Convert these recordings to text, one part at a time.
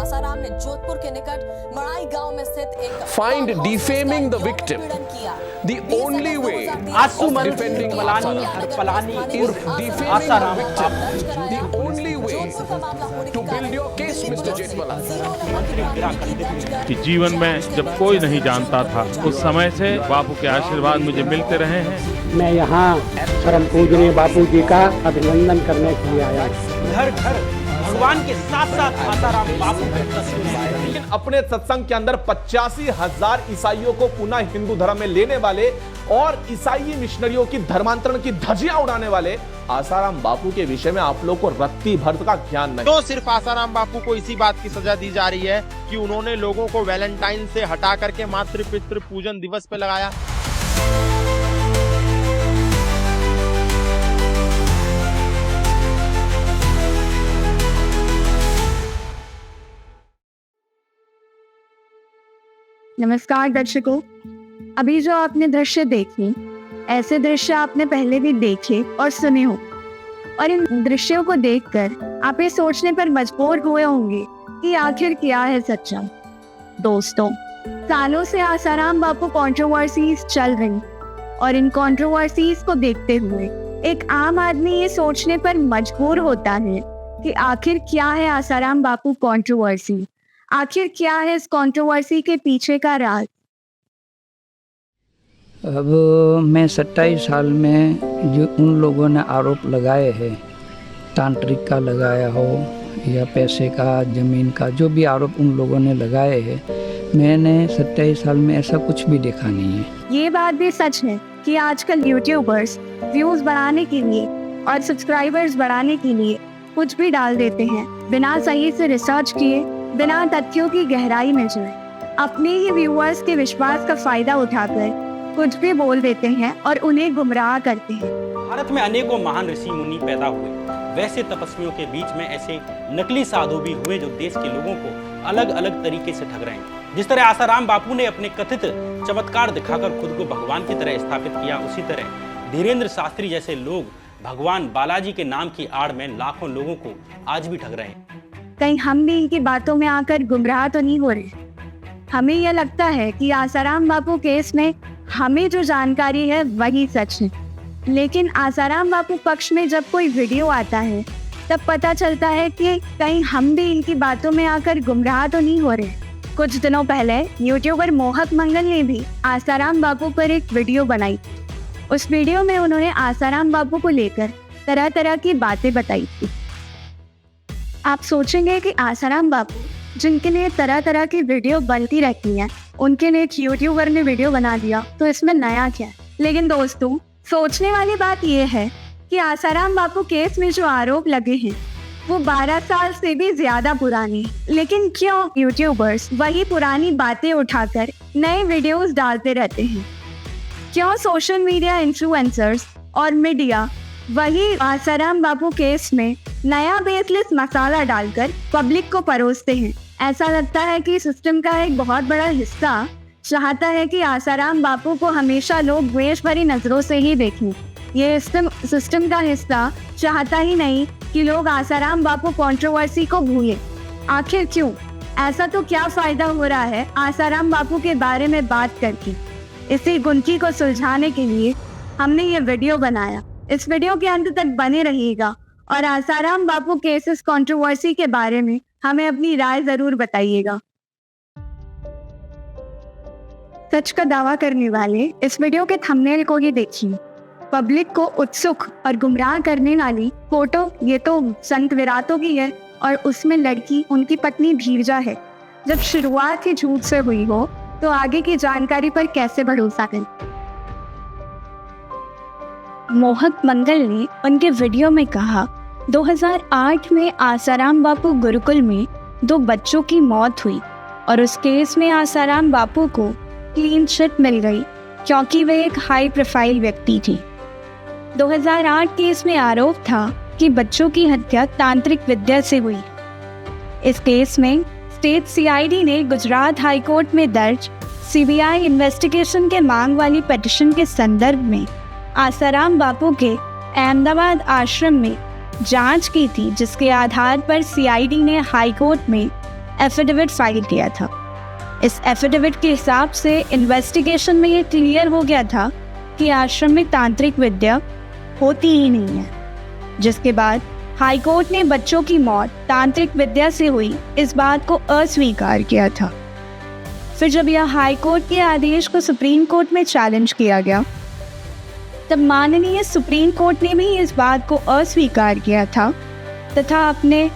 आसाराम ने जोधपुर के निकट मड़ाई गांव में स्थित एक find defaming the victim the only way आसुमन defending Malani Palani is defaming the Asaram victim. The only way to build your case, Mr. Jetmalani. कि जीवन में जब कोई नहीं जानता था उस समय से बापू के आशीर्वाद मुझे मिलते रहे हैं। मैं यहाँ परम पूजनीय बापू जी का अभिनंदन करने के लिए आया हूँ। घर घर भगवान के साथ साथ आसाराम बापू की तस्वीरें हैं। लेकिन अपने सत्संग के अंदर 85,000 ईसाइयों को पुनः हिंदू धर्म में लेने वाले और ईसाई मिशनरियों की धर्मांतरण की धज्जियां उड़ाने वाले आसाराम बापू के विषय में आप लोग को रत्ती भर का ज्ञान नहीं। तो सिर्फ आसाराम बापू को इसी बात की सजा दी जा रही है कि उन्होंने लोगों को वैलेंटाइन से हटा करके मातृ पितृ पूजन दिवस पे लगाया। नमस्कार दर्शकों, अभी जो आपने दृश्य देखे, ऐसे दृश्य आपने पहले भी देखे और सुने हो और इन दृश्यों को देखकर आप ये सोचने पर मजबूर हुए होंगे कि आखिर क्या है सच्चा। दोस्तों, सालों से आसाराम बापू कंट्रोवर्सीज चल रही और इन कंट्रोवर्सीज को देखते हुए एक आम आदमी ये सोचने पर मजबूर होता है कि आखिर क्या है आसाराम बापू कंट्रोवर्सी, आखिर क्या है इस कंट्रोवर्सी के पीछे का राज। अब मैं 27 साल में जो उन लोगों ने आरोप लगाए हैं, तांत्रिक का लगाया हो या पैसे का, ज़मीन का, जो भी आरोप उन लोगों ने लगाए हैं, मैंने 27 साल में ऐसा कुछ भी देखा नहीं है। ये बात भी सच है कि आजकल यूट्यूबर्स व्यूज बढ़ाने के लिए और सब्सक्राइबर्स बढ़ाने के लिए कुछ भी डाल देते हैं, बिना सही से रिसर्च किए, बिना तथ्यों की गहराई में जाए, अपने ही व्यूअर्स के विश्वास का फायदा उठाकर कुछ भी बोल देते हैं और उन्हें गुमराह करते हैं। भारत में अनेकों महान ऋषि मुनि पैदा हुए, वैसे तपस्वियों के बीच में ऐसे नकली साधु भी हुए जो देश के लोगों को अलग अलग तरीके से ठग रहे हैं। जिस तरह आसाराम बापू ने अपने कथित चमत्कार दिखाकर खुद को भगवान की तरह स्थापित किया, उसी तरह धीरेन्द्र शास्त्री जैसे लोग भगवान बालाजी के नाम की आड़ में लाखों लोगों को आज भी ठग रहे हैं। कहीं हम भी इनकी बातों में आकर गुमराह तो नहीं हो रहे। हमें यह लगता है कि आसाराम बापू केस में हमें जो जानकारी है वही सच है, लेकिन आसाराम बापू पक्ष में जब कोई वीडियो आता है तब पता चलता है कि कहीं हम भी इनकी बातों में आकर गुमराह तो नहीं हो रहे। कुछ दिनों पहले यूट्यूबर मोहक मंगल ने भी आसाराम बापू पर एक वीडियो बनाई। उस वीडियो में उन्होंने आसाराम बापू को लेकर तरह तरह की बातें बताई थी। आप सोचेंगे कि आसाराम बापू, जिनके लिए तरह तरह की वीडियो बनती रहती हैं, उनके लिए एक यूट्यूबर ने वीडियो बना दिया तो इसमें नया क्या है। लेकिन दोस्तों, सोचने वाली बात यह है कि आसाराम बापू केस में जो आरोप लगे हैं वो 12 साल से भी ज्यादा पुरानी है, लेकिन क्यों यूट्यूबर्स वही पुरानी बातें उठाकर नए वीडियोस डालते रहते हैं? क्यों सोशल मीडिया इन्फ्लुएंसर्स और मीडिया वही आसाराम बापू केस में नया बेसलेस मसाला डालकर पब्लिक को परोसते हैं? ऐसा लगता है कि सिस्टम का एक बहुत बड़ा हिस्सा चाहता है कि आसाराम बापू को हमेशा लोग द्वेष भरी नजरों से ही देखें। ये सिस्टम का हिस्सा चाहता ही नहीं कि लोग आसाराम बापू कंट्रोवर्सी को भूलें। आखिर क्यों? ऐसा तो क्या फायदा हो रहा है आसाराम बापू के बारे में बात करके? इसी गुंथी को सुलझाने के लिए हमने ये वीडियो बनाया। इस वीडियो के अंत तक बने रहिएगा और आसाराम बापू केसेस कंट्रोवर्सी के बारे में हमें अपनी राय जरूर बताइएगा। सच का दावा करने वाले इस वीडियो के थंबनेल को ही देखिए। पब्लिक को उत्सुक और गुमराह करने वाली फोटो ये तो संत विराटों की है और उसमें लड़की उनकी पत्नी धीरजा है। जब शुरुआत ही झूठ से हुई हो तो आगे की जानकारी पर कैसे भरोसा करें? मोहक मंगल ने उनके वीडियो में कहा, 2008 में आसाराम बापू गुरुकुल में 2 बच्चों की मौत हुई और उस केस में आसाराम बापू को क्लीन चिट मिल गई क्योंकि वे एक हाई प्रोफाइल व्यक्ति थी। 2008 केस में आरोप था कि बच्चों की हत्या तांत्रिक विद्या से हुई। इस केस में स्टेट सीआईडी ने गुजरात हाई कोर्ट में दर्ज सीबीआई इन्वेस्टिगेशन के मांग वाली पिटीशन के संदर्भ में आसाराम बापू के अहमदाबाद आश्रम में जांच की थी, जिसके आधार पर सीआईडी ने हाई कोर्ट में एफिडेविट फाइल किया था। इस एफिडेविट के हिसाब से इन्वेस्टिगेशन में ये क्लियर हो गया था कि आश्रम में तांत्रिक विद्या होती ही नहीं है, जिसके बाद हाईकोर्ट ने बच्चों की मौत तांत्रिक विद्या से हुई इस बात को अस्वीकार किया था। फिर जब यह हाईकोर्ट के आदेश को सुप्रीम कोर्ट में चैलेंज किया गया, तब माननीय सुप्रीम कोर्ट ने भी इस बात को अस्वीकार किया था तथा अपने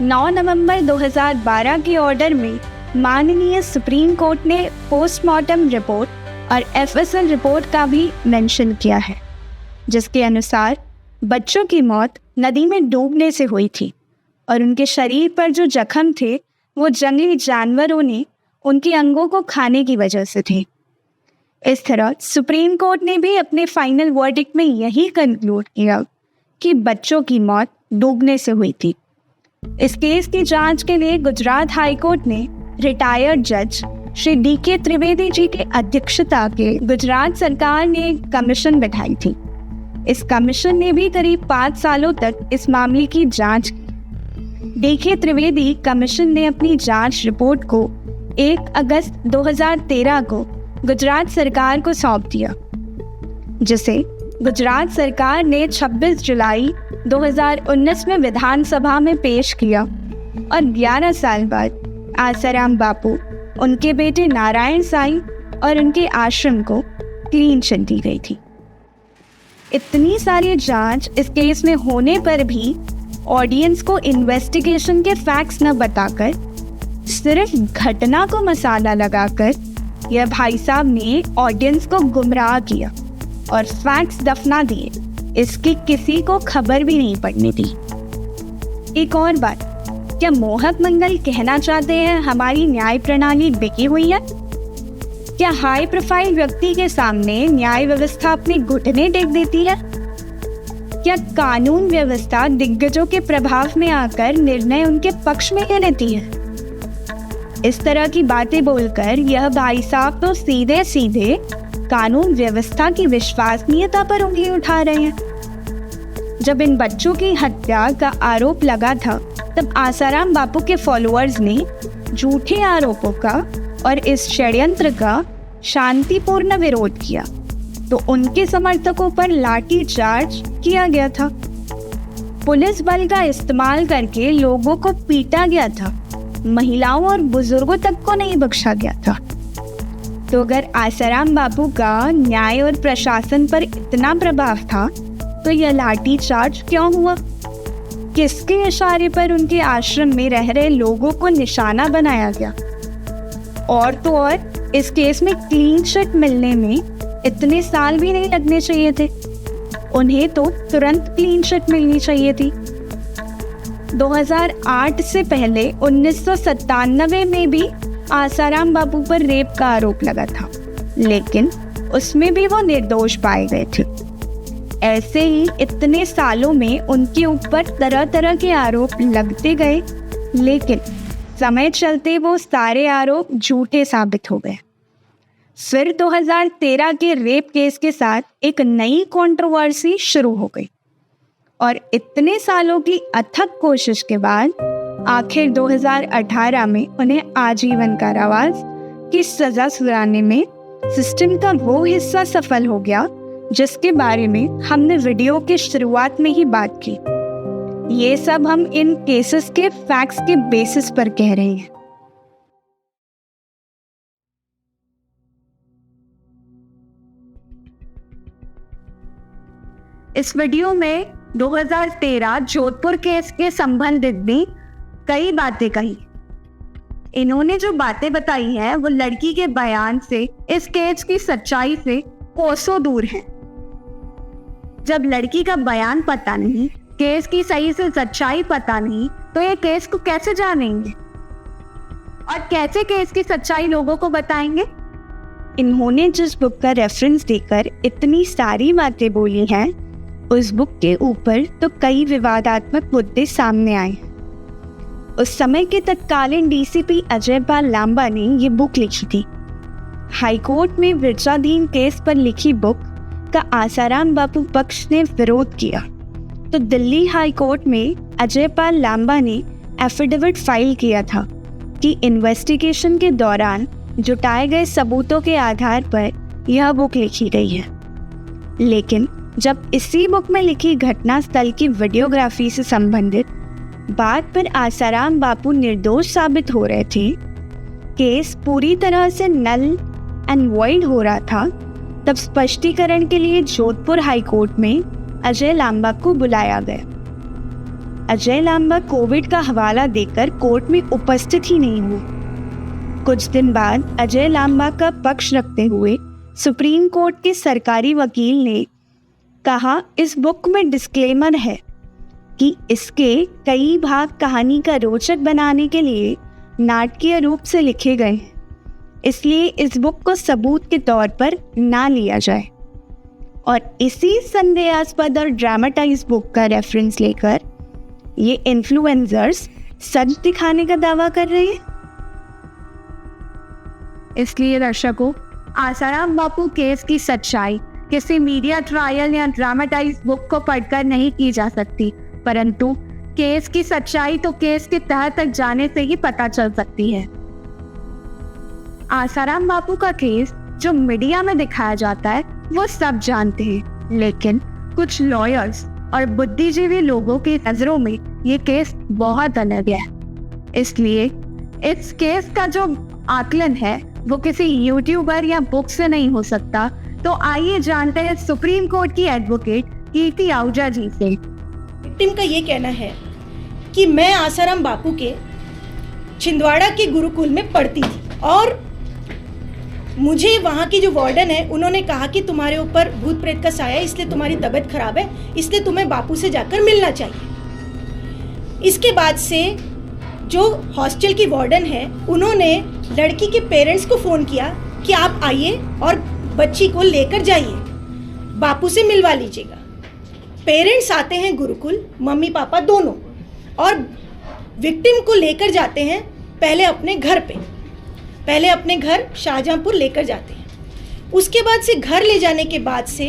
9 नवंबर 2012 के ऑर्डर में माननीय सुप्रीम कोर्ट ने पोस्टमार्टम रिपोर्ट और एफएसएल रिपोर्ट का भी मेंशन किया है, जिसके अनुसार बच्चों की मौत नदी में डूबने से हुई थी और उनके शरीर पर जो जख्म थे वो जंगली जानवरों ने उनके अंगों को खाने की वजह से थे। इस तरह सुप्रीम कोर्ट ने भी अपने फाइनल वर्डिक्ट में यही कंक्लूड किया कि बच्चों की मौत डूबने से हुई थी। इस केस की जांच के लिए गुजरात हाई कोर्ट ने रिटायर्ड जज श्री डी.के. त्रिवेदी जी की अध्यक्षता के गुजरात सरकार ने एक कमीशन बैठाई थी। इस कमीशन ने भी करीब 5 सालों तक इस मामले की जांच की। डी.के. त्रिवेदी कमीशन ने अपनी जांच रिपोर्ट को 1 अगस्त 2013 को गुजरात सरकार को सौंप दिया, जिसे गुजरात सरकार ने 26 जुलाई 2019 में विधानसभा में पेश किया और 11 साल बाद आसाराम बापू, उनके बेटे नारायण साईं और उनके आश्रम को क्लीन चिट दी गई थी। इतनी सारी जांच इस केस में होने पर भी ऑडियंस को इन्वेस्टिगेशन के फैक्ट्स न बताकर सिर्फ घटना को मसाला लगाकर यह भाई साहब ने ऑडियंस को गुमराह किया और फैक्ट्स दफना दिए, इसकी किसी को खबर भी नहीं पड़नी थी। एक और बात, क्या मोहक मंगल कहना चाहते हैं हमारी न्याय प्रणाली बिकी हुई है? क्या हाई प्रोफाइल व्यक्ति के सामने न्याय व्यवस्था अपने घुटने टेक देती है? क्या कानून व्यवस्था दिग्गजों के प्रभाव में आकर निर्णय उनके पक्ष में ले लेती है? इस तरह की बातें बोलकर यह भाई साहब तो सीधे सीधे कानून व्यवस्था की विश्वसनीयता पर उंगली उठा रहे हैं। जब इन बच्चों की हत्या का आरोप लगा था, तब आसाराम बापू के फॉलोअर्स ने झूठे आरोपों का और इस षड्यंत्र का शांतिपूर्ण विरोध किया, तो उनके समर्थकों पर लाठी चार्ज किया गया था। पुलिस बल का इस्तेमाल करके लोगों को पीटा गया था, महिलाओं और बुजुर्गों तक को नहीं बख्शा गया था। तो अगर आसाराम बापू का न्याय और प्रशासन पर इतना प्रभाव था, तो यह लाठी चार्ज क्यों हुआ? किसके इशारे पर उनके आश्रम में रह रहे लोगों को निशाना बनाया गया? और तो और इस केस में क्लीन चिट मिलने में इतने साल भी नहीं लगने चाहिए थे, उन्हें तो तुरंत क्लीन चिट मिलनी चाहिए थी। 2008 से पहले 1997 में भी आसाराम बापू पर रेप का आरोप लगा था, लेकिन उसमें भी वो निर्दोष पाए गए थे। ऐसे ही इतने सालों में उनके ऊपर तरह तरह के आरोप लगते गए, लेकिन समय चलते वो सारे आरोप झूठे साबित हो गए। फिर 2013 के रेप केस के साथ एक नई कंट्रोवर्सी शुरू हो गई और इतने सालों की अथक कोशिश के बाद आखिर 2018 में उन्हें आजीवन कारावास की सजा सुनाने में सिस्टम का वो हिस्सा सफल हो गया जिसके बारे में हमने वीडियो के शुरुआत में ही बात की। ये सब हम इन केसेस के फैक्ट्स के बेसिस पर कह रहे हैं। इस वीडियो में 2013 जोधपुर केस के संबंधित भी कई बातें कही। इन्होंने जो बातें बताई हैं वो लड़की के बयान से इस केस की सच्चाई से कोसों दूर हैं। जब लड़की का बयान पता नहीं, केस की सही से सच्चाई पता नहीं, तो ये केस को कैसे जानेंगे और कैसे केस की सच्चाई लोगों को बताएंगे? इन्होंने जिस बुक का रेफरेंस देकर इतनी सारी बातें बोली हैं, उस बुक के ऊपर तो कई विवादात्मक मुद्दे सामने आए। उस समय के तत्कालीन डीसीपी अजय पाल लांबा ने ये बुक लिखी थी। हाईकोर्ट में विचाराधीन केस पर लिखी बुक का आसाराम बापू पक्ष ने विरोध किया, तो दिल्ली हाई कोर्ट में अजय पाल लांबा ने एफिडेविट फाइल किया था कि इन्वेस्टिगेशन के दौरान जुटाए गए सबूतों के आधार पर यह बुक लिखी गई है। लेकिन जब इसी बुक में लिखी घटनास्थल की वीडियोग्राफी से संबंधित बात पर आसाराम बापू निर्दोष साबित हो रहे थे, केस पूरी तरह से नल एंड वॉइड हो रहा था, तब स्पष्टीकरण के लिए जोधपुर हाईकोर्ट में अजय लांबा को बुलाया गया। अजय लांबा कोविड का हवाला देकर कोर्ट में उपस्थित ही नहीं हुए। कुछ दिन बाद अजय लांबा का पक्ष रखते हुए सुप्रीम कोर्ट के सरकारी वकील ने कहा, इस बुक में डिस्क्लेमर है कि इसके कई भाग कहानी का रोचक बनाने के लिए नाटकीय रूप से लिखे गए हैं, इसलिए इस बुक को सबूत के तौर पर ना लिया जाए। और इसी संदेहास्पद और ड्रामेटाइज बुक का रेफरेंस लेकर ये इन्फ्लुएंसर्स सच दिखाने का दावा कर रहे हैं। इसलिए दर्शकों, आसाराम बापू केस की सच्चाई किसी मीडिया ट्रायल या ड्रामेटाइज बुक को पढ़कर नहीं की जा सकती, परंतु केस की सच्चाई तो केस के तह तक जाने से ही पता चल सकती है। आसाराम बापू का केस जो मीडिया में दिखाया जाता है वो सब जानते हैं, लेकिन कुछ लॉयर्स और बुद्धिजीवी लोगों की नजरों में ये केस बहुत अलग है। इसलिए इस केस का जो आकलन है वो किसी यूट्यूबर या बुक से नहीं हो सकता। तो आइए जानते हैं सुप्रीम कोर्ट की एडवोकेट कीर्ति आहूजा जी से। विक्टिम का ये कहना है कि मैं आसाराम बापू के छिंदवाड़ा के गुरुकुल में पढ़ती थी और मुझे वहाँ की जो वार्डन है उन्होंने कहा कि तुम्हारे ऊपर भूत प्रेत का साया है, इसलिए तुम्हारी तबीयत खराब है, इसलिए तुम्हें बापू से जाकर मिलना चाहिए। इसके बाद से जो हॉस्टल की वार्डन है उन्होंने लड़की के पेरेंट्स को फ़ोन किया कि आप आइए और बच्ची को लेकर जाइए, बापू से मिलवा लीजिएगा। पेरेंट्स आते हैं गुरुकुल, मम्मी पापा दोनों, और विक्टिम को लेकर जाते हैं पहले अपने घर शाहजहांपुर लेकर जाते हैं। उसके बाद से घर ले जाने के बाद से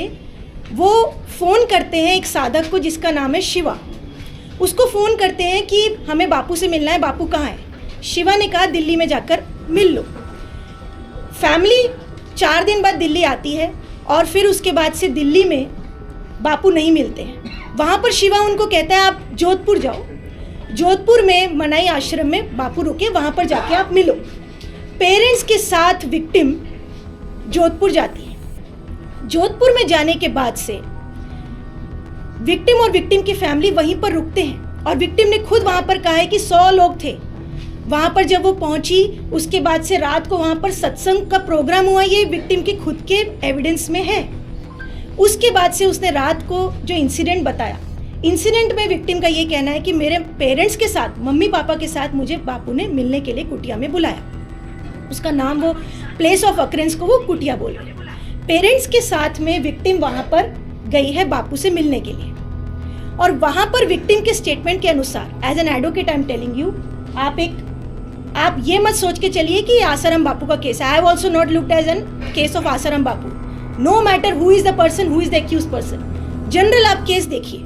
वो फ़ोन करते हैं एक साधक को जिसका नाम है शिवा। उसको फ़ोन करते हैं कि हमें बापू से मिलना है, बापू कहाँ है। शिवा ने कहा दिल्ली में जाकर मिल लो। फैमिली 4 दिन बाद दिल्ली आती है और फिर उसके बाद से दिल्ली में बापू नहीं मिलते हैं। वहाँ पर शिवा उनको कहता है आप जोधपुर जाओ, जोधपुर में मनाई आश्रम में बापू रुके, वहाँ पर जाके आप मिलो। पेरेंट्स के साथ विक्टिम जोधपुर जाती है। जोधपुर में जाने के बाद से विक्टिम और विक्टिम की फैमिली वहीं पर रुकते हैं और विक्टिम ने खुद वहाँ पर कहा है कि 100 लोग थे वहाँ पर। जब वो पहुँची उसके बाद से रात को वहाँ पर सत्संग का प्रोग्राम हुआ, ये विक्टिम के खुद के एविडेंस में है। उसके बाद से उसने रात को जो इंसिडेंट बताया, इंसिडेंट में विक्टिम का ये कहना है कि मेरे पेरेंट्स के साथ, मम्मी पापा के साथ मुझे बापू ने मिलने के लिए कुटिया में बुलाया। उसका नाम, वो प्लेस ऑफ अकरेंस को वो कुटिया बोल रहे हैं। पेरेंट्स के साथ में विक्टिम वहाँ पर गई है बापू से मिलने के लिए, और वहाँ पर विक्टिम के स्टेटमेंट के अनुसार, as an advocate I am telling you, आप ये मत सोच के चलिए कि आसाराम बापू का केस है। I have also not looked as an case of Asaram Bapu. No matter who is the person, who is the accuse person, general आप केस देखिए।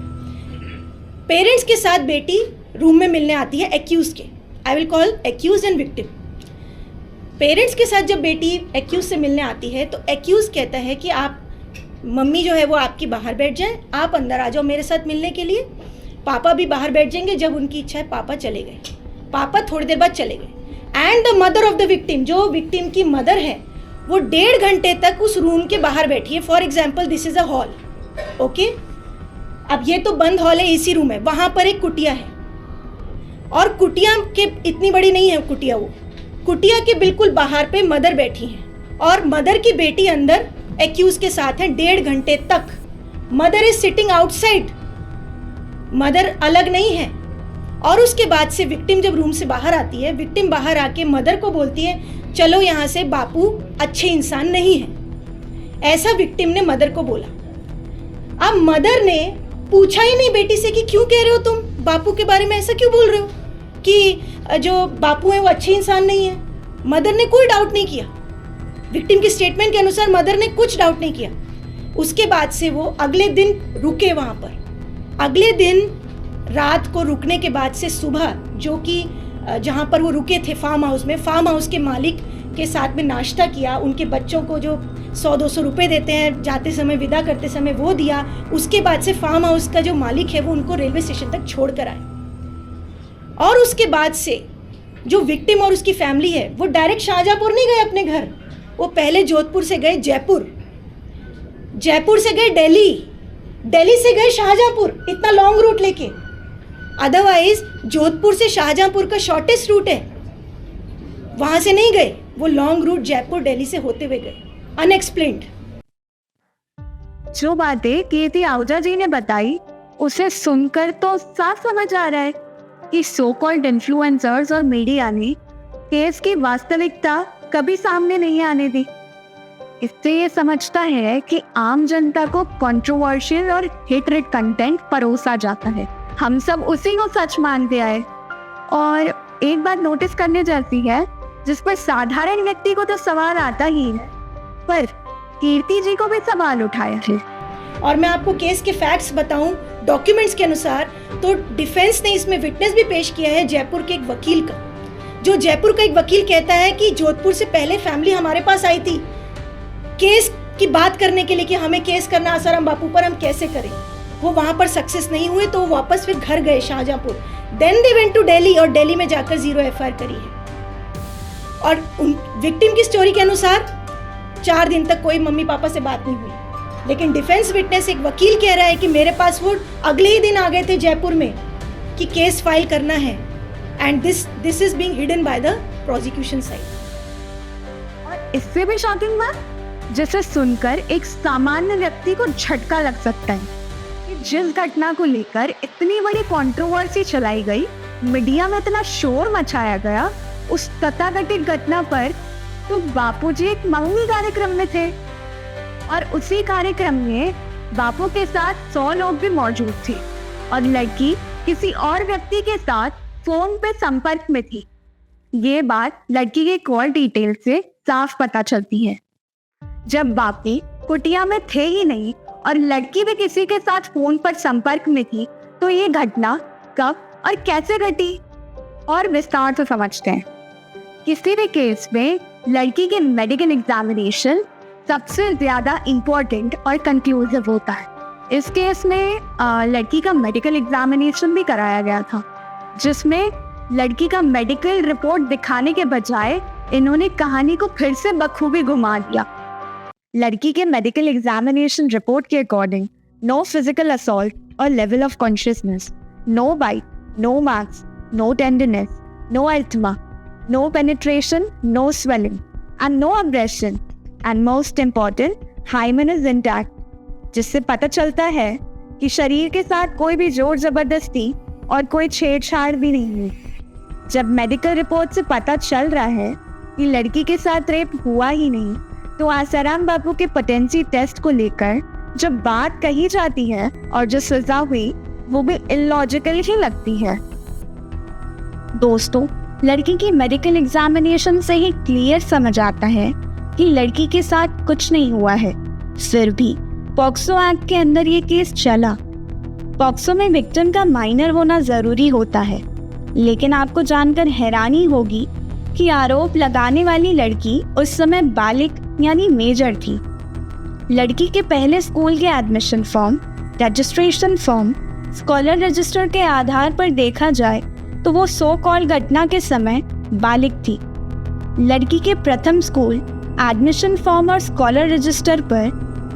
पेरेंट्स के साथ बेटी रूम में मिलने आती है एक्यूज के, I will call accuse and victim. Parents के साथ जब बेटी एक्यूज से मिलने आती है तो एक्यूज कहता है कि आप, मम्मी जो है वो आपकी बाहर बैठ जाए, आप अंदर आ जाओ मेरे साथ मिलने के लिए। पापा भी बाहर बैठ जाएंगे, जब उनकी इच्छा है पापा चले गए। पापा थोड़ी देर बाद चले गए। And the mother of the victim, जो विक्टिम की मदर है, वो 1.5 घंटे तक उस रूम के बाहर बैठी है। For example this is a hall, okay. अब ये तो बंद हॉल है, एसी रूम है, वहाँ पर एक कुटिया है, और कुटिया के इतनी बड़ी नहीं है कुटिया, वो कुटिया के बिल्कुल बाहर पे मदर बैठी हैं और मदर की बेटी अंदर एक्यूज के साथ है 1.5 घंटे तक। Mother is sitting outside, mother अलग नहीं है। और उसके बाद से विक्टिम जब रूम से बाहर आती है, विक्टिम बाहर आके मदर को बोलती है चलो यहाँ से, बापू अच्छे इंसान नहीं है, ऐसा विक्टिम ने मदर को बोला। अब मदर ने पूछा ही नहीं बेटी से कि क्यों कह रहे हो तुम बापू के बारे में, ऐसा क्यों बोल रहे हो कि जो बापू है वो अच्छे इंसान नहीं है। मदर ने कोई डाउट नहीं किया, विक्टिम की स्टेटमेंट के अनुसार मदर ने कुछ डाउट नहीं किया। उसके बाद से वो अगले दिन रुके वहाँ पर। अगले दिन रात को रुकने के बाद से सुबह, जो कि जहाँ पर वो रुके थे फार्म हाउस में, फार्म हाउस के मालिक के साथ में नाश्ता किया, उनके बच्चों को जो 100-200 रुपये देते हैं जाते समय, विदा करते समय, वो दिया। उसके बाद से फार्म हाउस का जो मालिक है वो उनको रेलवे स्टेशन तक छोड़ कर आए। और उसके बाद से जो विक्टिम और उसकी फैमिली है वो डायरेक्ट शाहजहाँपुर नहीं गए अपने घर, वो पहले जोधपुर से गए जयपुर, जयपुर से गए दिल्ली, दिल्ली से गए शाहजहाँपुर, इतना लॉन्ग रूट लेके। अदरवाइज जोधपुर से शाहजहाँपुर का शॉर्टेस्ट रूट है, वहां से नहीं गए, वो लॉन्ग रूट जयपुर दिल्ली से होते हुए गए, अनएक्सप्लेन्ड। जो बातें कीर्ति आहूजा जी ने बताई उसे सुनकर तो साफ समझ आ रहा है कि सो कॉल्ड इन्फ्लुएंसर्स और मीडिया ने केस की वास्तविकता कभी सामने नहीं आने दी। इससे ये समझता है कि आम जनता को कंट्रोवर्शियल और हेटरेड कंटेंट परोसा जाता है। हम सब उसी को सच मानते आए। और एक बात नोटिस करने जैसी है, जिस पर साधारण व्यक्ति को तो सवाल आता ही है, पर कीर्ति जी को भी सवाल उठाया है। और मैं आपको केस के फैक्ट्स बताऊं, डॉक्यूमेंट्स के अनुसार तो डिफेंस ने इसमें विटनेस भी पेश किया है जयपुर के एक वकील का, जो जयपुर का एक वकील कहता है कि जोधपुर से पहले फैमिली हमारे पास आई थी केस की बात करने के लिए कि हमें केस करना आसाराम बापू पर, हम कैसे करें। वो वहां पर सक्सेस नहीं हुए तो वो वापस फिर घर गए Shahjahanpur. Then they went to Delhi और दिल्ली में जाकर 0 FIR करी है। और उन विक्टिम की स्टोरी के अनुसार 4 दिन तक कोई मम्मी पापा से बात नहीं हुई, लेकिन डिफेंस विटनेस एक वकील कह रहा है कि मेरे पास वो अगले ही दिन आ गए थे जयपुर में कि केस फाइल करना है, and this is being hidden by the prosecution side. और इससे भी शॉकिंग बात, जिसे सुनकर एक सामान्य व्यक्ति को झटका लग सकता है कि जिस घटना को लेकर इतनी बड़ी कंट्रोवर्सी चलाई गई, मीडिया में इतना शोर मचाया गया, उस तथाकथित घटना पर तो बापूजी एक मंगनी कार्यक्रम में थे और उसी कार्यक्रम में बापू के साथ 100 लोग भी मौजूद थे और लड़की किसी और व्यक्ति के साथ फोन पे संपर्क में थी। ये बात लड़की के कॉल डिटेल से साफ पता चलती है। जब बापू कुटिया में थे ही नहीं और लड़की भी किसी के साथ फोन पर संपर्क में थी, तो ये घटना कब और कैसे घटी और विस्तार से समझते हैं। किसी भी केस में लड़की के मेडिकल एग्जामिनेशन सबसे ज्यादा इम्पोर्टेंट और कंक्लूसिव होता है। इस केस में लड़की का मेडिकल एग्जामिनेशन भी कराया गया था, जिसमें लड़की का मेडिकल रिपोर्ट दिखाने के बजाय इन्होंने कहानी को फिर से बखूबी घुमा दिया। लड़की के मेडिकल एग्जामिनेशन रिपोर्ट के अकॉर्डिंग नो फिजिकल असॉल्ट और level of consciousness, no bite, no marks, no tenderness, no asthma, no penetration, no swelling and no abrasion and most important hymen is intact, जिससे पता चलता है कि शरीर के साथ कोई भी जोर जबरदस्ती और कोई छेड़छाड़ भी नहीं हुई। जब मेडिकल रिपोर्ट से पता चल रहा है कि लड़की के साथ रेप हुआ ही नहीं, तो आसाराम बापू के पोटेंसी टेस्ट को लेकर जब बात कही जाती है और जो सजा हुई वो भी इलॉजिकल ही लगती है। दोस्तों, लड़की की मेडिकल एग्जामिनेशन से ही क्लियर समझ आता है कि लड़की के साथ कुछ नहीं हुआ है। फिर भी पॉक्सो एक्ट के अंदर ये केस चला। पॉक्सो में विक्टिम का माइनर होना जरूरी होता है, लेकिन आपको जानकर हैरानी होगी कि आरोप लगाने वाली लड़की उस समय बालिग यानी मेजर थी। लड़की के पहले स्कूल के admission form, registration form, scholar register के आधार पर देखा जाए तो वो सो कॉल घटना के समय बालिग थी। लड़की के प्रथम स्कूल एडमिशन फॉर्म और स्कॉलर रजिस्टर पर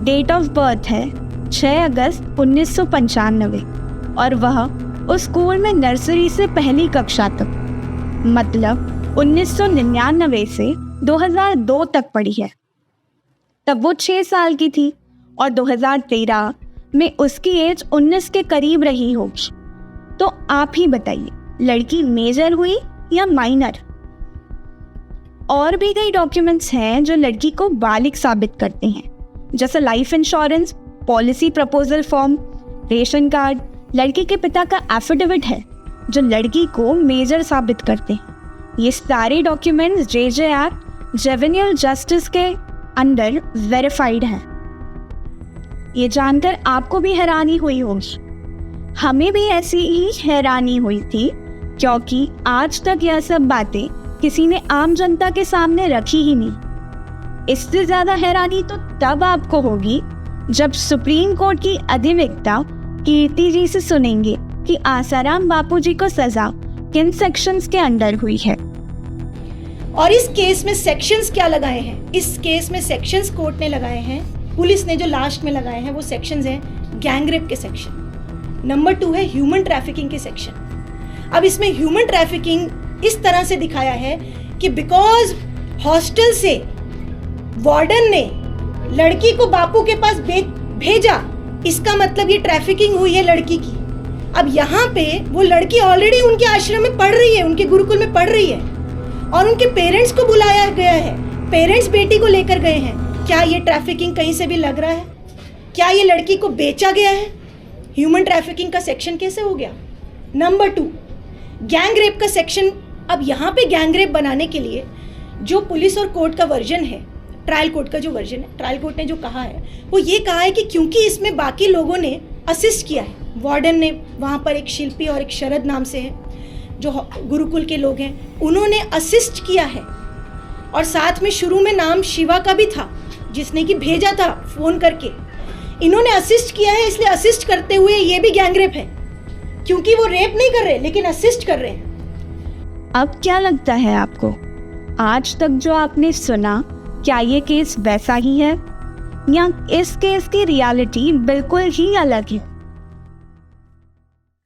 डेट ऑफ बर्थ है 6 अगस्त 1995 और वह उस स्कूल में नर्सरी से पहली कक्षा तक, मतलब 1999 से 2002 तक पढ़ी है। तब वो 6 साल की थी और 2013 में उसकी एज 19 के करीब रही होगी। तो आप ही बताइए, लड़की मेजर हुई या माइनर? और भी कई डॉक्यूमेंट्स हैं जो लड़की को बालिग साबित करते हैं, जैसे life insurance policy proposal form, ration card, लड़की के पिता का एफिडेविट है जो लड़की को मेजर साबित करते हैं। ये सारे डॉक्यूमेंट्स JJ एक्ट जुवेनियल जस्टिस के अंडर वेरीफाइड हैं। ये जानकर आपको भी हैरानी हुई होगी, हमें भी ऐसी ही हैरानी हुई थी क्योंकि आज तक यह सब बातें किसी ने आम जनता के सामने रखी ही नहीं। इससे ज्यादा हैरानी तो तब आपको होगी जब सुप्रीम कोर्ट की अधिवक्ता कीर्ति जी से सुनेंगे कि आसाराम बापूजी को सजा किन सेक्शंस के अंडर हुई है। और इस केस में सेक्शंस क्या लगाए हैं? इस केस में सेक्शंस कोर्ट ने लगाए हैं, पुलिस ने जो लास्ट में लगाए हैं वो सेक्शंस हैं गैंग रेप के सेक्शन, नंबर 2 है ह्यूमन ट्रैफिकिंग के सेक्शन। अब इसमें ह्यूमन ट्रैफिकिंग इस तरह से दिखाया है कि बिकॉज हॉस्टल से वार्डन ने लड़की को बापू के पास भेजा, इसका मतलब ये ट्रैफिकिंग हुई है लड़की की। अब यहाँ पे वो लड़की ऑलरेडी उनके आश्रम में पढ़ रही है, उनके गुरुकुल में पढ़ रही है, और उनके पेरेंट्स को बुलाया गया है, पेरेंट्स बेटी को लेकर गए हैं। क्या ये ट्रैफिकिंग कहीं से भी लग रहा है? क्या ये लड़की को बेचा गया है? ह्यूमन ट्रैफिकिंग का सेक्शन कैसे हो गया? नंबर 2 गैंग रेप का सेक्शन। अब यहाँ पे गैंग रेप बनाने के लिए जो पुलिस और कोर्ट का वर्जन है, ट्रायल कोर्ट का जो वर्जन है, ट्रायल कोर्ट ने जो कहा है वो ये कहा है कि क्योंकि इसमें बाकी लोगों ने असिस्ट किया है, वार्डन ने, वहाँ पर एक शिल्पी और एक शरद नाम से है जो गुरुकुल के लोग हैं, उन्होंने असिस्ट किया है, और साथ में शुरू में नाम शिवा का भी था जिसने कि भेजा था फोन करके। इन्होंने असिस्ट किया है, इसलिए असिस्ट करते हुए ये भी गैंग रेप है, क्योंकि वो रेप नहीं कर रहे लेकिन असिस्ट कर रहे हैं। अब क्या लगता है आपको, आज तक जो आपने सुना, क्या ये केस वैसा ही है या इस केस की रियलिटी बिल्कुल ही अलग है?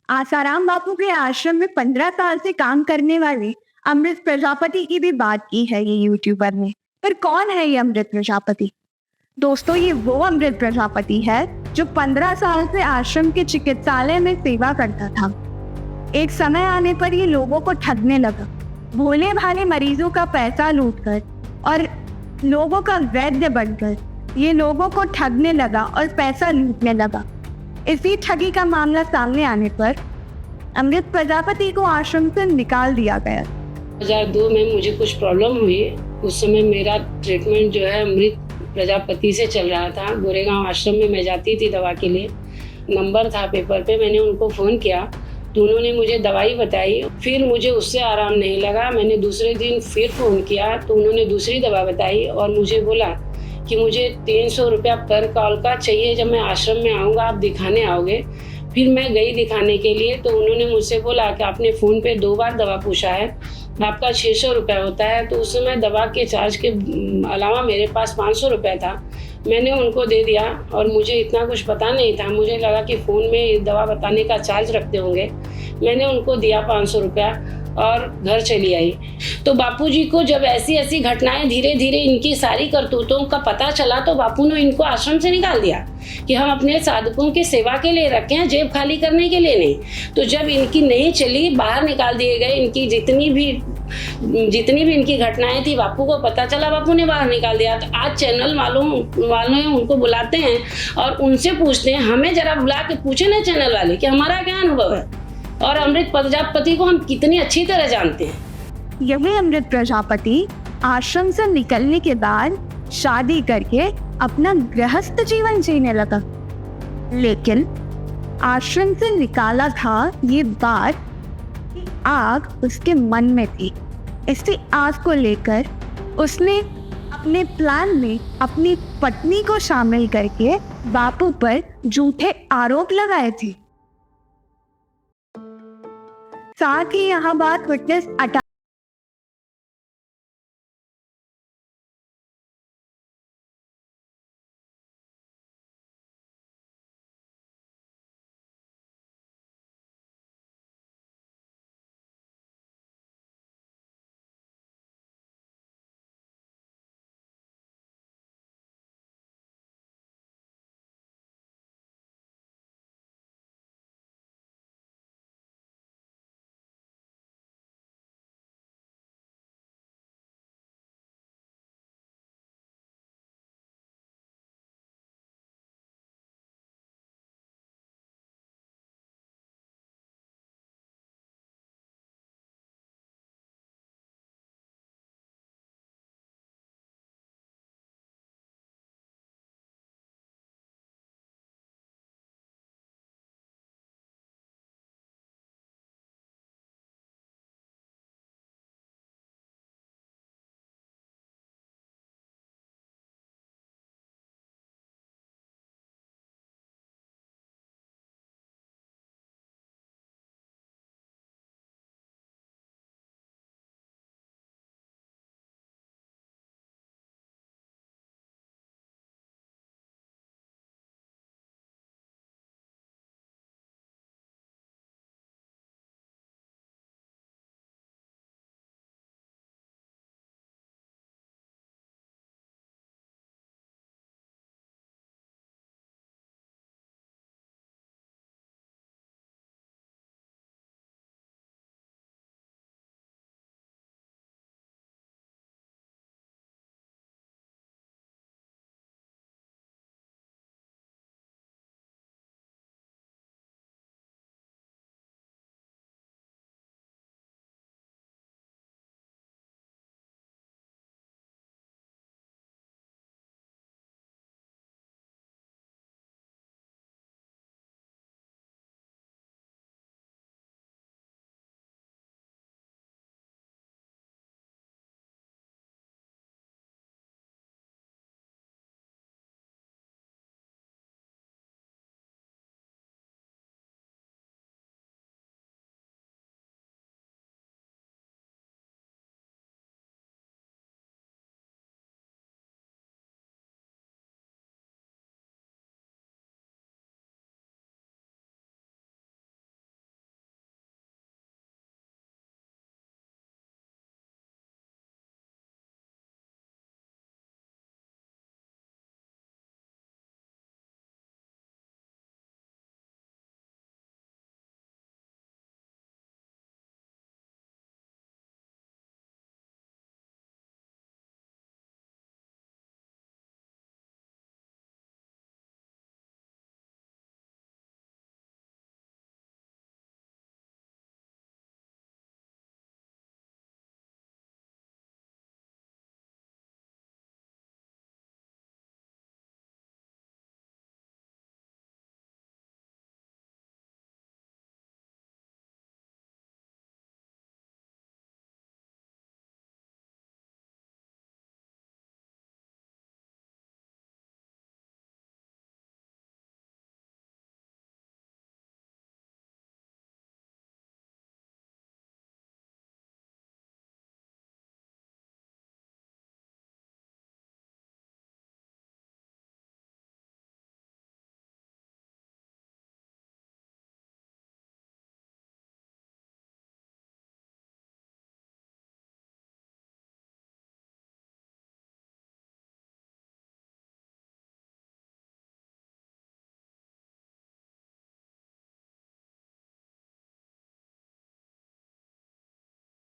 आसाराम बापू के आश्रम में 15 साल से काम करने वाले अमृत प्रजापति की भी बात की है ये यूट्यूबर ने। पर कौन है ये अमृत प्रजापति? दोस्तों, ये वो अमृत प्रजापति है जो 15 साल से आश्रम के चिकित्सालय में सेवा करता था। एक समय आने पर ये लोगों को ठगने लगा, भोले भाले मरीजों का पैसा लूटकर और लोगों का वैद्य बनकर ये लोगों को ठगने लगा और पैसा लूटने लगा। इसी ठगी का मामला सामने आने पर अमृत प्रजापति को आश्रम से निकाल दिया गया। 2002 में मुझे कुछ प्रॉब्लम हुई। उस समय मेरा ट्रीटमेंट जो है अमृत प्रजापति से चल रहा था। गोरेगांव आश्रम में मैं जाती थी दवा के लिए, नंबर था पेपर पे, मैंने उनको फ़ोन किया तो उन्होंने मुझे दवाई बताई। फिर मुझे उससे आराम नहीं लगा, मैंने दूसरे दिन फिर फ़ोन किया तो उन्होंने दूसरी दवा बताई और मुझे बोला कि मुझे 300 रुपया पर कॉल का चाहिए, जब मैं आश्रम में आऊँगा आप दिखाने आओगे। फिर मैं गई दिखाने के लिए तो उन्होंने मुझसे बोला कि आपने फ़ोन पे 2 बार दवा पूछा है, आपका 600 रुपया होता है। तो उस समय दवा के चार्ज के अलावा मेरे पास 500 रुपया था, मैंने उनको दे दिया और मुझे इतना कुछ पता नहीं था, मुझे लगा कि फ़ोन में दवा बताने का चार्ज रखते होंगे। मैंने उनको दिया 500 रुपया और घर चली आई। तो बापूजी को जब ऐसी ऐसी घटनाएं धीरे धीरे इनकी सारी करतूतों का पता चला तो बापू ने इनको आश्रम से निकाल दिया कि हम अपने साधकों की सेवा के लिए रखे हैं, जेब खाली करने के लिए नहीं। तो जब इनकी नहीं चली, बाहर निकाल दिए गए। इनकी जितनी भी इनकी घटनाएं थी बापू को पता चला, बापू ने बाहर निकाल दिया। तो आज चैनल वालों उनको बुलाते हैं और उनसे पूछते हैं, हमें जरा बुला के पूछे ना चैनल वाले कि हमारा क्या अनुभव है और अमृत प्रजापति को हम कितनी अच्छी तरह जानते हैं। यही अमृत प्रजापति आश्रम से निकलने के बाद शादी करके अपना गृहस्थ जीवन जीने लगा, लेकिन आश्रम से निकाला था ये बात आग उसके मन में थी। इसी आग को लेकर उसने अपने प्लान में अपनी पत्नी को शामिल करके बापू पर झूठे आरोप लगाए थे। साथ ही यहाँ बात विटनेस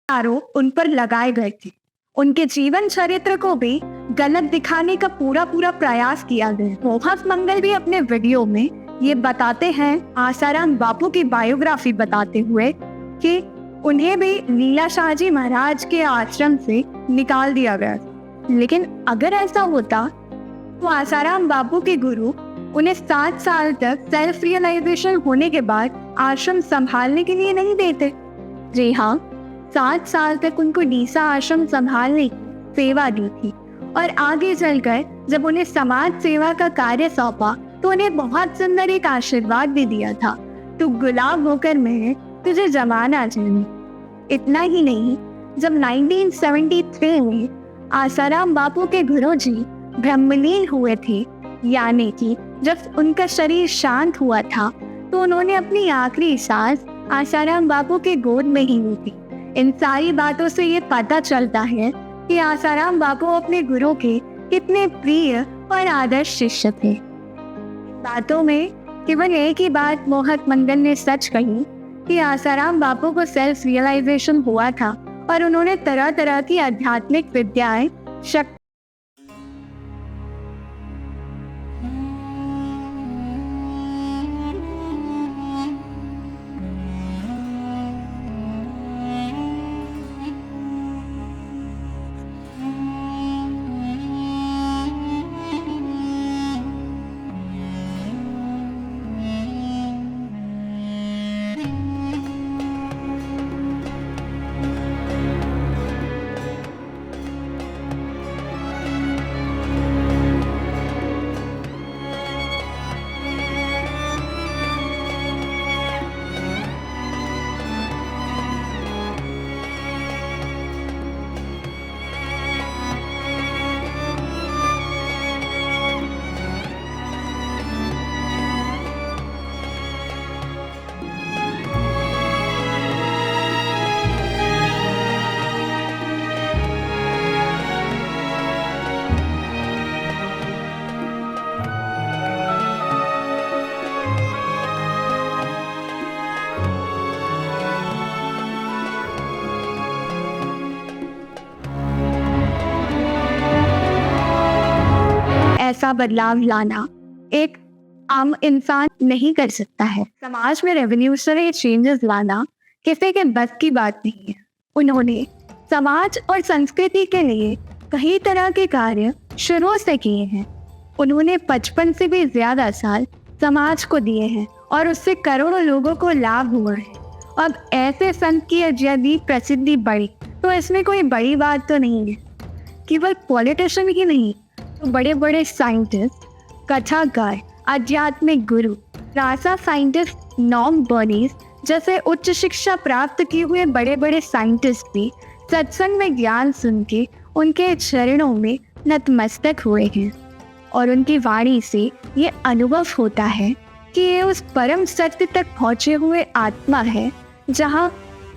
आरोप उन पर लगाए गए थे। उनके जीवन चरित्र को भी गलत दिखाने का पूरा प्रयास किया गया। मोहक मंगल भी अपने वीडियो में ये बताते हैं, आसाराम बापू की बायोग्राफी बताते हुए, कि उन्हें भी लीलाशाह जी महाराज के आश्रम से निकाल दिया गया। लेकिन अगर ऐसा होता तो आसाराम बापू के गुरु उन्हें 7 साल तक सेल्फ रियलाइजेशन होने के बाद आश्रम संभालने के लिए नहीं देते। जी हाँ, 7 साल तक उनको डीसा आश्रम संभालने की सेवा दी थी और आगे चलकर जब उन्हें समाज सेवा का कार्य सौंपा तो उन्हें बहुत सुंदर एक आशीर्वाद भी दिया था, तू गुलाब होकर मैं तुझे जमाना चाहिए। इतना ही नहीं, जब 1973 में आसाराम बापू के गुरुजी ब्रह्मलीन हुए थे, यानी कि जब उनका शरीर शांत हुआ था, तो उन्होंने अपनी आखिरी सांस आसाराम बापू के गोद में ही ली थी। इन सारी बातों से ये पता चलता है कि आसाराम बापू अपने गुरु के कितने प्रिय और आदर्श शिष्य थे। बातों में केवल एक ही बात मोहक मंगल ने सच कही कि आसाराम बापू को सेल्फ रियलाइजेशन हुआ था और उन्होंने तरह तरह की आध्यात्मिक विद्याएं ऐसा बदलाव लाना एक आम इंसान नहीं कर सकता है। समाज में रेवोल्यूशनरी चेंजेस लाना किसी के बस की बात नहीं है। उन्होंने समाज और संस्कृति के लिए कई तरह के कार्य शुरू से किए हैं। उन्होंने 55 से भी ज्यादा साल समाज को दिए हैं और उससे करोड़ों लोगों को लाभ हुआ है। अब ऐसे संत की यदि प्रसिद्धि बढ़ी तो इसमें कोई बड़ी बात तो नहीं है। केवल पॉलिटिशियन ही नहीं, तो बड़े बड़े साइंटिस्ट, कथाकार, आध्यात्मिक गुरु, नासा साइंटिस्ट नॉर्म बर्नीज जैसे उच्च शिक्षा प्राप्त किए हुए बड़े बड़े साइंटिस्ट भी सत्संग में ज्ञान सुन के उनके चरणों में नतमस्तक हुए हैं। और उनकी वाणी से ये अनुभव होता है कि ये उस परम सत्य तक पहुँचे हुए आत्मा है जहाँ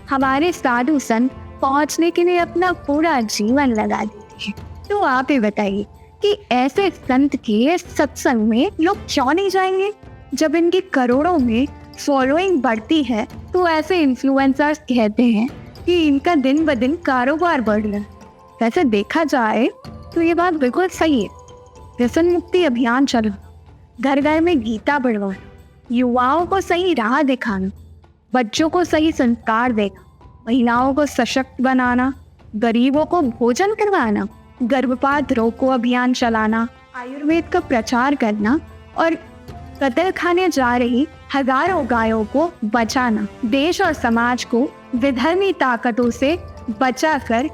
हमारे साधु संत पहुँचने के लिए अपना पूरा जीवन लगा देते हैं। तो आप ही बताइए कि ऐसे संत के सत्संग में लोग क्यों नहीं जाएंगे? जब इनकी करोड़ों में फॉलोइंग बढ़ती है तो ऐसे इन्फ्लुएंसर्स कहते हैं कि इनका दिन ब दिन कारोबार बढ़ रहा है। वैसे देखा जाए तो ये बात बिल्कुल सही है। व्यसन मुक्ति अभियान चलो, घर घर में गीता पढ़वाना, युवाओं को सही राह दिखाना, बच्चों को सही संस्कार देना, महिलाओं को सशक्त बनाना, गरीबों को भोजन करवाना, गर्भपात रोको अभियान चलाना, आयुर्वेद का प्रचार करना और कत्ल खाने जा रही हजारों गायों को बचाना, देश और समाज को विधर्मी ताकतों से बचाकर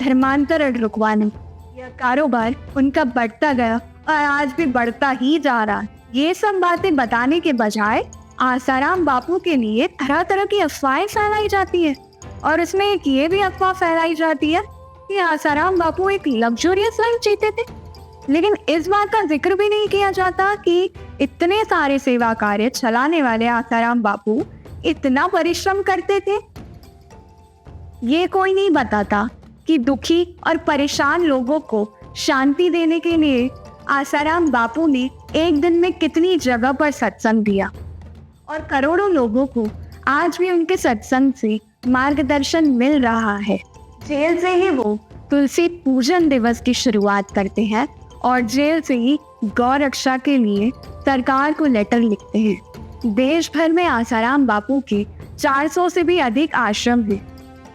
धर्मांतरण रुकवाना। यह कारोबार उनका बढ़ता गया और आज भी बढ़ता ही जा रहा है। ये सब बातें बताने के बजाय आसाराम बापू के लिए तरह तरह की अफवाहें फैलाई जाती है और इसमें एक ये भी अफवाह फैलाई जाती है कि आसाराम बापू एक लग्जरियस लाइफ जीते थे। लेकिन इस बात का जिक्र भी नहीं किया जाता कि इतने सारे सेवा कार्य चलाने वाले आसाराम बापू इतना परिश्रम करते थे। ये कोई नहीं बताता कि दुखी और परेशान लोगों को शांति देने के लिए आसाराम बापू ने एक दिन में कितनी जगह पर सत्संग दिया और करोड़ों लोगों को आज भी उनके सत्संग से मार्गदर्शन मिल रहा है। जेल से ही वो तुलसी पूजन दिवस की शुरुआत करते हैं और जेल से ही गौ रक्षा के लिए सरकार को लेटर लिखते हैं। देश भर में आसाराम बापू के 400 से भी अधिक आश्रम हैं।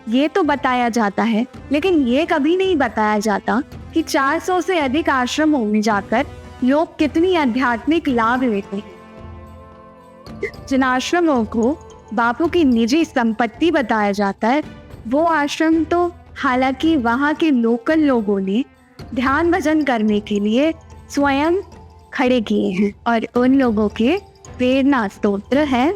ये तो बताया जाता है, लेकिन ये कभी नहीं बताया जाता कि 400 से अधिक आश्रमों में जाकर लोग कितनी आध्यात्मिक लाभ लेते हैं। जिन आश्रमों को बापू की निजी संपत्ति बताया जाता है, वो आश्रम तो हालांकि वहाँ के लोकल लोगों ने ध्यान भजन करने के लिए स्वयं खड़े किए हैं और उन लोगों के प्रेरणा स्तोत्र है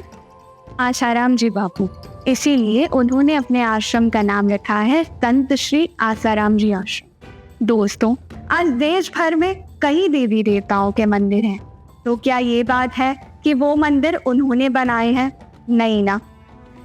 आसाराम जी बापू। इसीलिए उन्होंने अपने आश्रम का नाम रखा है संत श्री आसाराम जी आश्रम। दोस्तों, आज देश भर में कई देवी देवताओं के मंदिर हैं, तो क्या ये बात है कि वो मंदिर उन्होंने बनाए हैं? नहीं ना,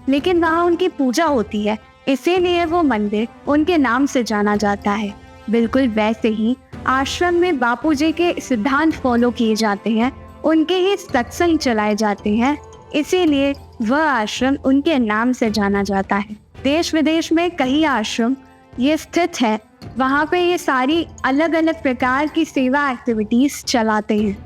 लेकिन वहाँ उनकी पूजा होती है, इसीलिए वो मंदिर उनके नाम से जाना जाता है। बिल्कुल वैसे ही आश्रम में बापूजी के सिद्धांत फॉलो किए जाते हैं, उनके ही सत्संग चलाए जाते हैं, इसीलिए वह आश्रम उनके नाम से जाना जाता है। देश विदेश में कई आश्रम ये स्थित है, वहाँ पे ये सारी अलग अलग प्रकार की सेवा एक्टिविटीज चलाते हैं।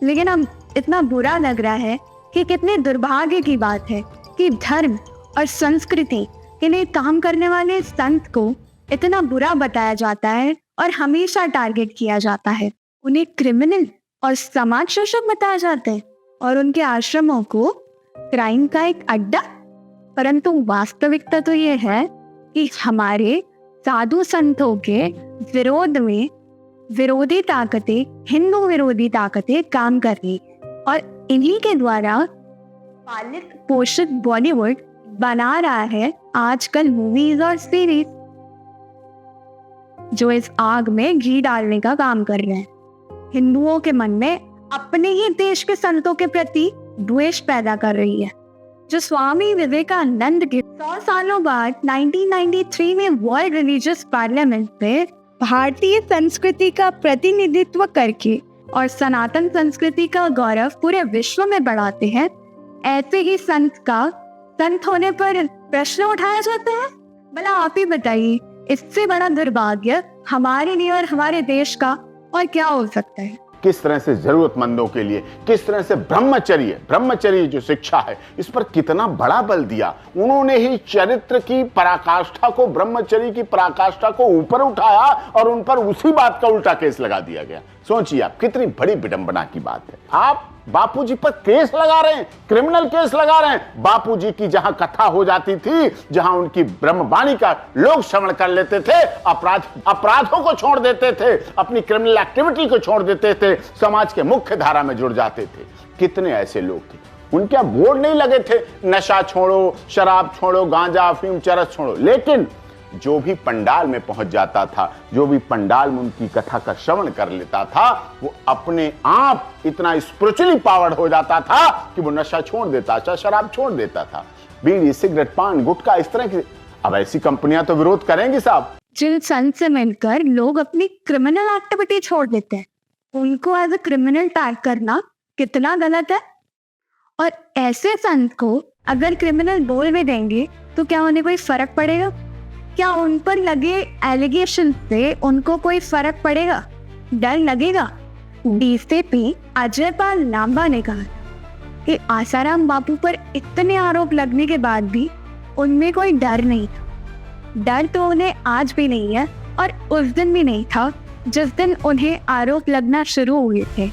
लेकिन अब इतना बुरा लग रहा है कि कितने दुर्भाग्य की बात है कि धर्म और संस्कृति के लिए काम करने वाले संत को इतना बुरा बताया जाता है और हमेशा टारगेट किया जाता है। उन्हें क्रिमिनल और समाज शोषक बताया जाता है और उनके आश्रमों को क्राइम का एक अड्डा। परंतु वास्तविकता तो ये है कि हमारे साधु संतों के विरोध में विरोधी ताकतें, हिंदू विरोधी ताकतें काम कर रही और इन्हीं के द्वारा पालित पोषित बॉलीवुड बना रहा है आजकल मूवीज और सीरीज जो इस आग में घी डालने का काम कर रहे हैं। हिंदुओं के मन में अपने ही देश के संतों के प्रति द्वेष पैदा कर रही है। जो स्वामी विवेकानंद के 100 सालों बाद 1993 में वर्ल्ड रिलीजियस पार्लियामेंट में भारतीय संस्कृति का प्रतिनिधित्व करके और सनातन संस्कृति का गौरव पूरे विश्व में बढ़ाते हैं, ऐसे ही संत होने पर प्रश्न उठाया जाता है। भला आप ही बताइए, इससे बड़ा दुर्भाग्य हमारे लिए और हमारे देश का और क्या हो सकता है? किस तरह से जरूरतमंदों के लिए, किस तरह से ब्रह्मचर्य जो शिक्षा है, इस पर कितना बड़ा बल दिया। उन्होंने ही चरित्र की पराकाष्ठा को, ब्रह्मचर्य की पराकाष्ठा को ऊपर उठाया और उन पर उसी बात का उल्टा केस लगा दिया गया। सोचिए आप, कितनी बड़ी विडंबना की बात है। आप बापूजी पर केस लगा रहे हैं, क्रिमिनल केस लगा रहे हैं। बापूजी की जहां कथा हो जाती थी, जहां उनकी ब्रह्मवाणी का लोग श्रवण कर लेते थे, अपराधों को छोड़ देते थे, अपनी क्रिमिनल एक्टिविटी को छोड़ देते थे, समाज के मुख्य धारा में जुड़ जाते थे। कितने ऐसे लोग थे, उनके बोर्ड नहीं लगे थे, नशा छोड़ो, शराब छोड़ो, गांजा अफीम चरस छोड़ो। लेकिन जो भी पंडाल में पहुंच जाता था, जो भी पंडाल में उनकी कथा का श्रवण कर लेता था, वो अपने आप इतना स्पिरिचुअली पावर्ड हो जाता था कि वो नशा छोड़ देता था, शराब छोड़ देता था, बीड़ी, सिगरेट, पान, गुटखा, इस तरह की। अब ऐसी कंपनियां तो विरोध करेंगी साहब। जिन संत से मिलकर लोग अपनी क्रिमिनल एक्टिविटी छोड़ देते हैं, उनको एज ए क्रिमिनल टैग करना कितना गलत है। और ऐसे संत को अगर क्रिमिनल बोल भी देंगे तो क्या उन्हें कोई फर्क पड़ेगा? क्या उन पर लगे एलिगेशन से उनको कोई फर्क पड़ेगा? डर लगेगा? डीसीपी अजय पाल लांबा ने कहा कि आसाराम बापू पर इतने आरोप लगने के बाद भी उनमें कोई डर नहीं था। डर तो उन्हें आज भी नहीं है और उस दिन भी नहीं था जिस दिन उन्हें आरोप लगना शुरू हुए थे,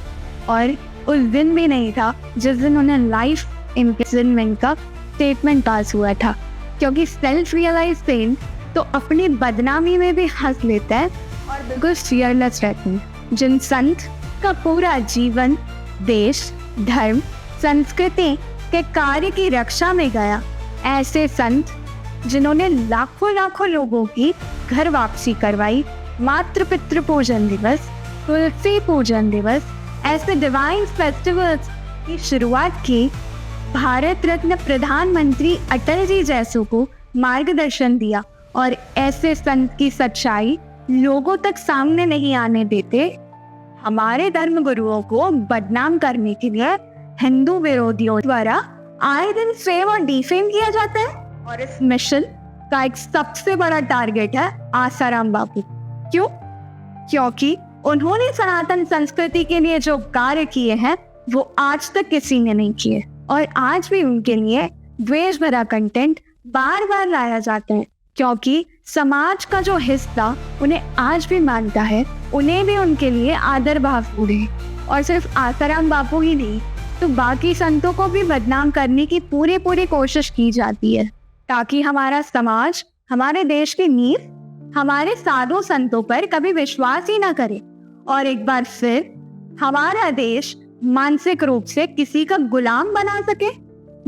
और उस दिन भी नहीं था जिस दिन उन्हें लाइफ इम्प्रिजनमेंट का स्टेटमेंट पास हुआ था। क्योंकि सेल्फ रियलाइज सेंट तो अपनी बदनामी में भी हंस लेता है और बिल्कुल फियरलेस रहते हैं। जिन संत का पूरा जीवन देश, धर्म, संस्कृति के कार्य की रक्षा में गया, ऐसे संत जिन्होंने लाखों लोगों की घर वापसी करवाई, मातृ पितृ पूजन दिवस, तुलसी पूजन दिवस, ऐसे डिवाइन फेस्टिवल्स की शुरुआत की, भारत रत्न प्रधानमंत्री अटल जी जैसों को मार्गदर्शन दिया, और ऐसे संत की सच्चाई लोगों तक सामने नहीं आने देते, हमारे धर्म गुरुओं को बदनाम करने के लिए हिंदू विरोधियों द्वारा आए दिन फेम और डिफेम किया जाता है। और इस मिशन का एक सबसे बड़ा टारगेट है आसाराम बापू। क्यों? क्योंकि उन्होंने सनातन संस्कृति के लिए जो कार्य किए हैं वो आज तक किसी ने नहीं किए, और आज भी उनके लिए द्वेष भरा कंटेंट बार बार लाया जाता है, क्योंकि समाज का जो हिस्सा उन्हें आज भी मानता है, उन्हें भी उनके लिए आदर भाव पूरे। और सिर्फ आसाराम बापू ही नहीं तो बाकी संतों को भी बदनाम करने की पूरी कोशिश की जाती है, ताकि हमारा समाज, हमारे देश की नींव हमारे साधु संतों पर कभी विश्वास ही ना करे, और एक बार फिर हमारा देश मानसिक रूप से किसी का गुलाम बना सके।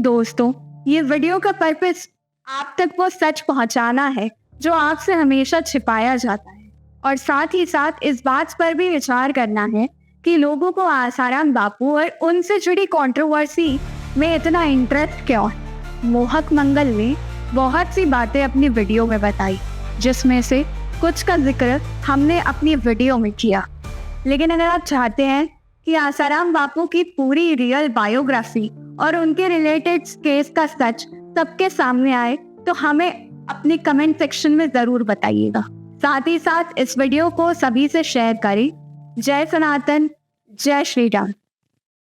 दोस्तों, ये वीडियो का पर्पस आप तक वो सच पहुंचाना है जो आपसे हमेशा छिपाया जाता है, और साथ ही साथ इस बात पर भी विचार करना है कि लोगों को आसाराम बापू और उनसे जुड़ी कंट्रोवर्सी में इतना इंटरेस्ट क्यों है। मोहक मंगल ने बहुत सी बातें अपनी वीडियो में बताई, जिसमें से कुछ का जिक्र हमने अपनी वीडियो में किया। लेकिन अगर आप चाहते हैं कि आसाराम बापू की पूरी रियल बायोग्राफी और उनके रिलेटेड केस का सच सबके सामने आए, तो हमें अपने कमेंट सेक्शन में जरूर बताइएगा। साथ ही साथ इस वीडियो को सभी से शेयर करें। जय सनातन, जय श्री राम।